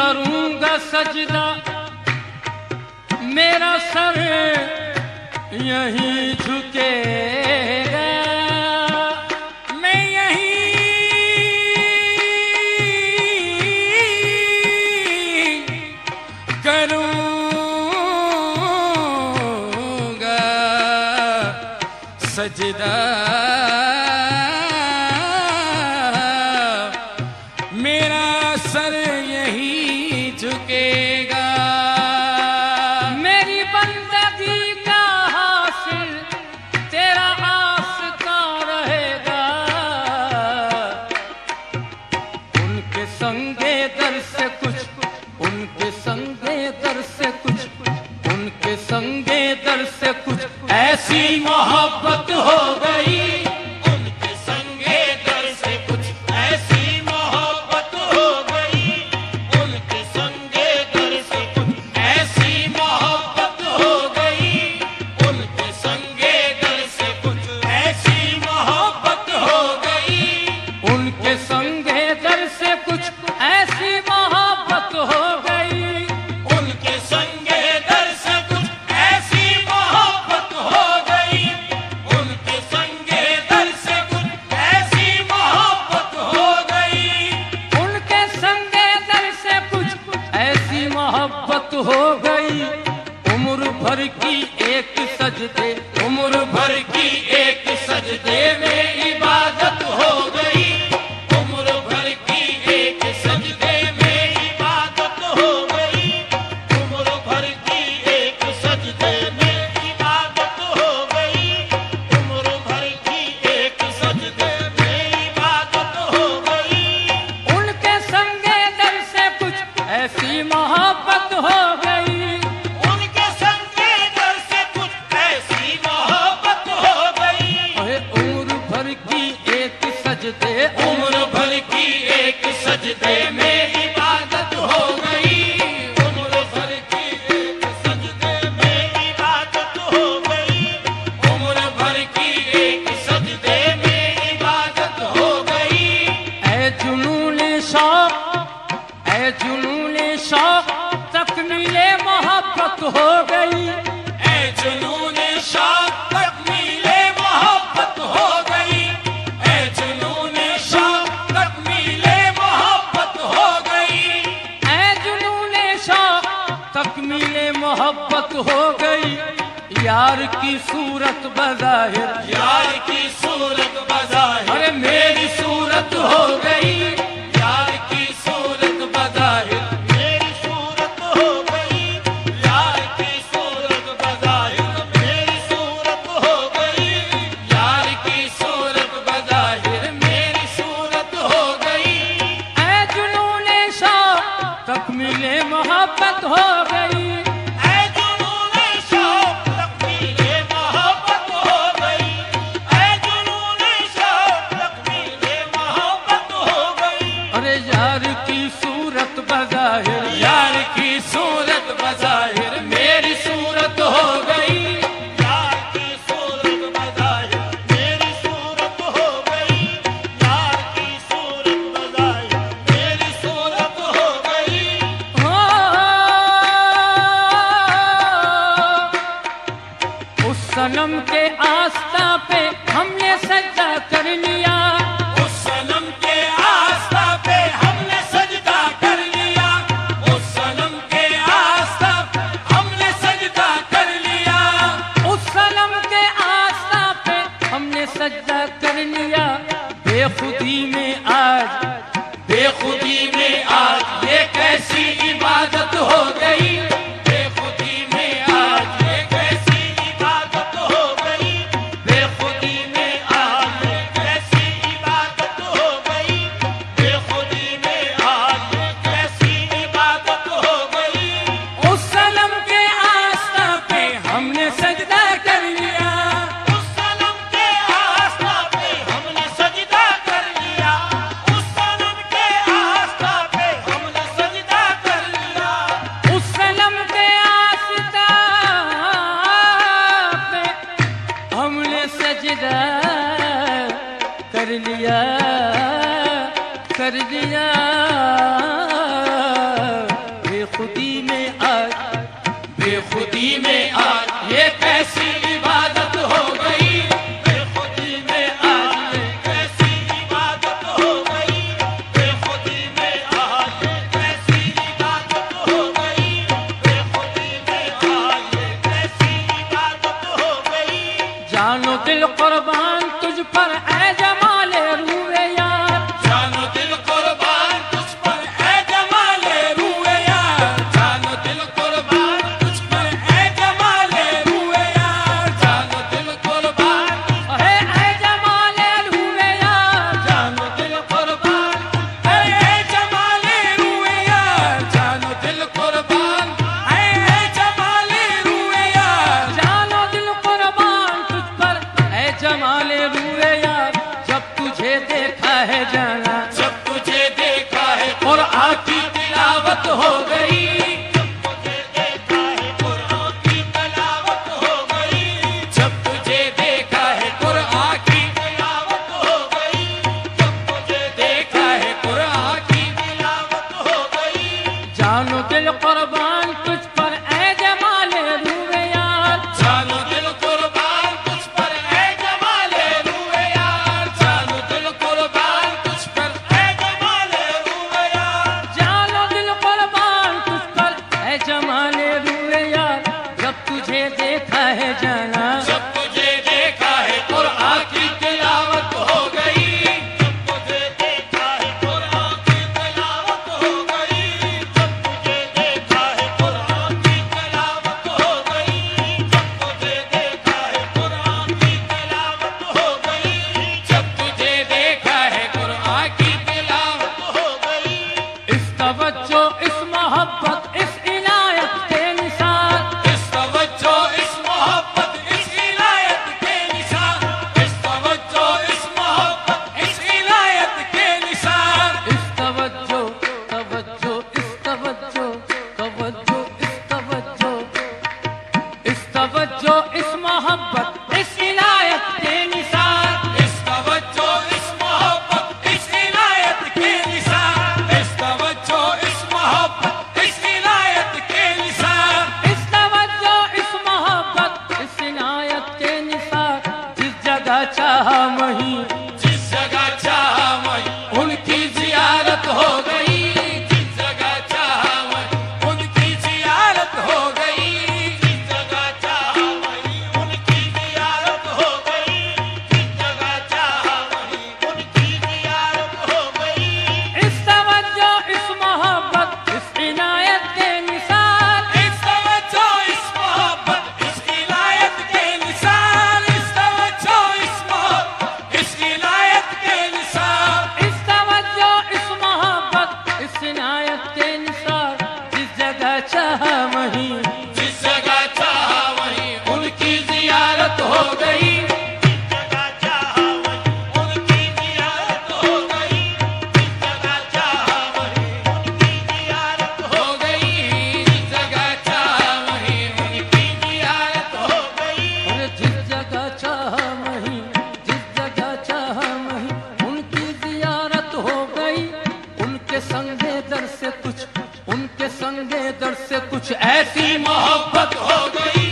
کروں گا سجدہ میرا سر یہیں جھکے گا میں یہیں کروں گا سجدہ میرا سر یہی جھکے گا میری بندگی کا حاصل تیرا آستا رہے گا ان کے سنگے در سے کچھ ان کے سنگے در سے کچھ ان کے سنگے در سے کچھ ایسی محبت ہو گئی محبت ہو گئی عمر بھر کی ایک سجدے عمر بھر کی ایک سجدے میں عبادت ہو گئی عمر بھر کی ایک سجدے میں عبادت ہو گئی عمر بھر کی ایک سجدے میں عبادت ہو گئی عمر بھر کی ایک سجدے میں عبادت ہو گئی ان کے سنگے در سے کچھ ایسی محبت ہو گئی ان کے سنگے در سے کچھ ایسی محبت ہو گئی عمر بھر کی ایک سجدے عمر بھر کی ایک سجدے میں عبادت ہو گئی عمر بھر کی ایک سجدے میں عبادت ہو گئی عمر بھر کی ایک سجدے میں عبادت ہو گئی اے جنون شوق اے جنون شوق تکمیل محبت ہو گئی اے جنون شوق تکمیل محبت ہو گئی اے جنون شوق تکمیل محبت ہو گئی اے جنون شوق تکمیل محبت ہو گئی یار کی صورت بظاہر یار کی صورت بظاہر ارے میری صورت ہو گئی یار کی صورت بظاہر میری صورت ہو گئی یار کی صورت بظاہر میری صورت ہو گئی یار کی صورت بظاہر میری صورت ہو گئی اے جنون شوق تکمیل محبت ہو گئی اے جنون شوق تکمیل محبت ہو گئی اے جنون شوق تکمیل محبت ہو گئی ارے یار کی صورت بظاہر یار کی صورت بظاہر میری صورت ہو گئی یار کی صورت بظاہر میری صورت ہو گئی یار کی صورت بظاہر میری صورت ہو گئی اس صنم کے آستہ پہ ہم نے سجدہ کر لیا اس صنم کے آستہ پہ ہم نے سجدہ کر لیا اس صنم کے آستہ پہ ہم نے سجدہ کر لیا اس صنم کے آستہ پہ ہم نے سجدہ کر لیا بے خودی میں آج یہ کیسی عبادت ہو گئی بے خودی میں آج یہ کیسی عبادت ہو گئی بے خودی میں آج یہ کیسی عبادت ہو گئی بے خودی میں آج یہ کیسی عبادت ہو گئی اس صنم کے آستہ پہ ہم نے سجدہ کر لیا اس صنم کے آستہ پہ ہم نے سجدہ کر لیا اس صنم کے آستہ پہ ہم نے سجدہ کر لیا اس صنم کے آستہ پہ ہم نے سجدہ کر لیا دل قربان تجھ پر اے جمال روئے یار، جانو دل قربان تجھ پر اے جمال روئے یار، جانو دل قربان تجھ پر اے جمال روئے یار، جانو دل قربان اے جمال روئے یار، جانو دل قربان اے جمال روئے یار، جانو دل قربان اے جمال روئے یار، جانو دل قربان تجھ پر اے جمال روئے یار، جب تجھے دیکھا ہے جانا جب تجھے دیکھا ہے قرآن کی تلاوت ہو گئی، قرآن کی تلاوت ہو گئی، جب تجھے دیکھا ہے قرآن کی تلاوت ہو گئی، جب تجھے دیکھا ہے قرآن کی تلاوت ہو گئی، جانو دل قربان تجھ پر اے جمال روئے یار، جانو دل قربان تجھ پر اے جمال روئے یار، جانو دل قربان تجھ پر اے جمال روئے یار، جانو دل قربان تجھ پر اے جمال روئے یار، جب تجھے دیکھا ہے جانا جب تجھے دیکھا ہے قرآن کی تلاوت ہو گئی، جب تجھے دیکھا ہے قرآن کی تلاوت ہو گئی، جب تجھے دیکھا ہے قرآن کی تلاوت ہو گئی، جب تجھے دیکھا ہے قرآن کی تلاوت ہو گئی، جب تجھے دیکھا ہے قرآن کی تلاوت ہو گئی، اس توجہ اس محبت اس عنایت کے نثار، اس توجہ اس محبت اس عنایت کے نثار، اس توجہ اس محبت اس عنایت کے نثار، اس توجہ توجہ اس توجہ توجہ اس توجہ اس توجہ اس محبت اس عنایت کے نثار، اس توجہ اس محبت اس عنایت کے نثار، اس توجہ اس محبت اس عنایت کے نثار، اس توجہ اس محبت اس عنایت کے نثار، جس جگہ چاہا وہیں جس جگہ چاہا وہیں ان کی زیارت ہو گئی، جس جگہ چاہا وہیں ان کی زیارت ہو گئی، جس جگہ چاہا وہیں ان کی زیارت ہو گئی، جس جگہ چاہا وہیں ان کی زیارت ہو گئی، اس توجہ اس محبت اس عنایت کے نثار، اس توجہ اس محبت اس عنایت کے نثار، اس توجہ اس محبت اس عنایت کے نثار، اس توجہ اس محبت اس عنایت کے نثار، جس جگہ چاہا وہیں جس جگہ چاہا وہیں ان کی زیارت ہو گئی، جس جگہ چاہا وہیں ان کی زیارت ہو گئی، جس جگہ چاہا وہیں ان کی زیارت ہو گئی، جس جگہ چاہا وہیں ان کی زیارت ہو گئی، اور جس جگہ چاہا وہیں جس جگہ چاہا وہیں ان کی زیارت ہو گئی، ان کے سنگ در سے کچھ ان کے سنگ در سے کچھ ایسی محبت ہو گئی،